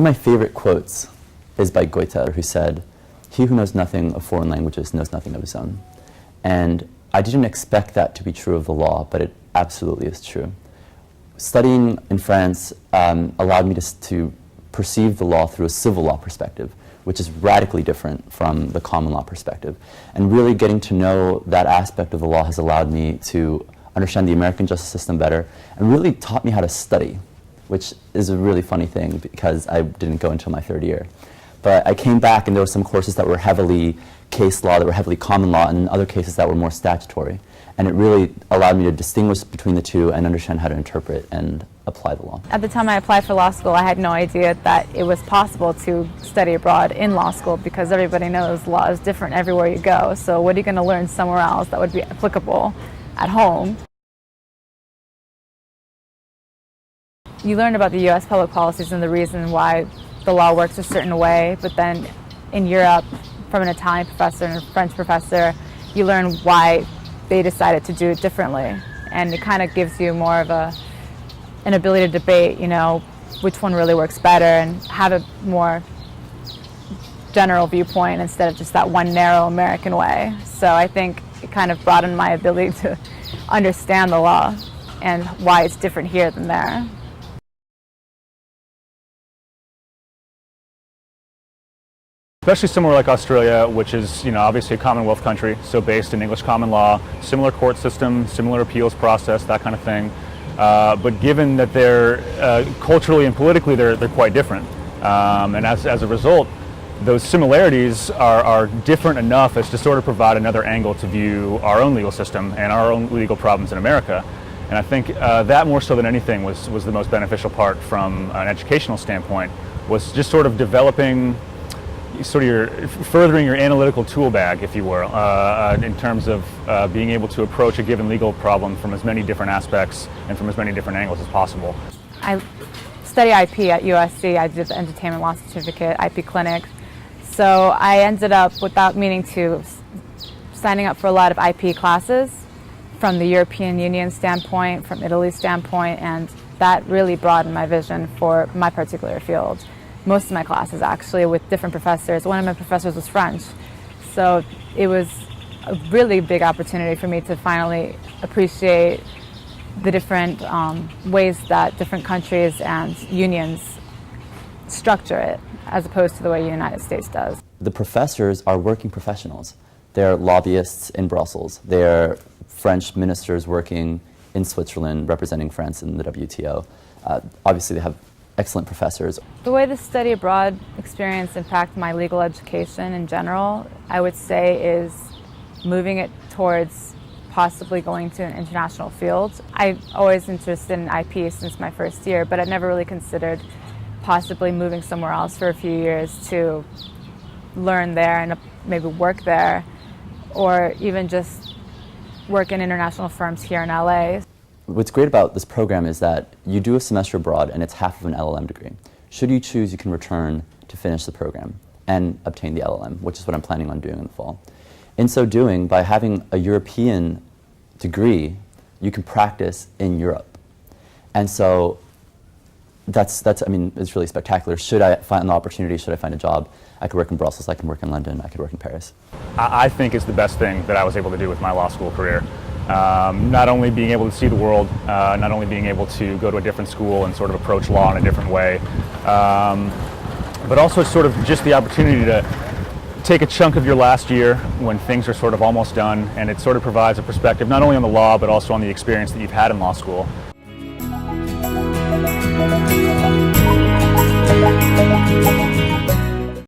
of my favorite quotes is by Goethe, who said, "He who knows nothing of foreign languages knows nothing of his own." And I didn't expect that to be true of the law, but it absolutely is true. Studying in France allowed me to perceive the law through a civil law perspective, which is radically different from the common law perspective. And really getting to know that aspect of the law has allowed me to understand the American justice system better and really taught me how to study, which is a really funny thing because I didn't go until my third year. But I came back and there were some courses that were heavily case law, that were heavily common law, and other cases that were more statutory. And it really allowed me to distinguish between the two and understand how to interpret and apply the law. At the time I applied for law school, I had no idea that it was possible to study abroad in law school because everybody knows law is different everywhere you go. So what are you going to learn somewhere else that would be applicable at home? You learn about the U.S. public policies and the reason why the law works a certain way, but then in Europe, from an Italian professor and a French professor, you learn why they decided to do it differently. And it kind of gives you more of an ability to debate, which one really works better and have a more general viewpoint instead of just that one narrow American way. So I think it kind of broadened my ability to understand the law and why it's different here than there. Especially somewhere like Australia, which is obviously a Commonwealth country, so based in English common law, similar court system, similar appeals process, that kind of thing. But given that they're culturally and politically they're quite different, and as a result, those similarities are different enough as to sort of provide another angle to view our own legal system and our own legal problems in America. And I think that more so than anything was the most beneficial part from an educational standpoint, was just sort of developing furthering your analytical tool bag, if you will, in terms of being able to approach a given legal problem from as many different aspects and from as many different angles as possible. I study IP at USC. I did the entertainment law certificate, IP clinic. So I ended up, without meaning to, signing up for a lot of IP classes from the European Union standpoint, from Italy's standpoint, and that really broadened my vision for my particular field. Most of my classes actually with different professors. One of my professors was French, so it was a really big opportunity for me to finally appreciate the different ways that different countries and unions structure it as opposed to the way the United States does. The professors are working professionals. They're lobbyists in Brussels. They're French ministers working in Switzerland representing France in the WTO. Obviously they have excellent professors. The way the study abroad experience impacted my legal education in general, I would say, is moving it towards possibly going to an international field. I'm always interested in IP since my first year, but I'd never really considered possibly moving somewhere else for a few years to learn there and maybe work there, or even just work in international firms here in LA. What's great about this program is that you do a semester abroad and it's half of an LLM degree. Should you choose, you can return to finish the program and obtain the LLM, which is what I'm planning on doing in the fall. In so doing, by having a European degree, you can practice in Europe. And so that's it's really spectacular. Should I find an opportunity, should I find a job, I could work in Brussels, I can work in London, I could work in Paris. I think it's the best thing that I was able to do with my law school career. Not only being able to see the world, not only being able to go to a different school and sort of approach law in a different way, but also sort of just the opportunity to take a chunk of your last year when things are sort of almost done, and it sort of provides a perspective not only on the law but also on the experience that you've had in law school.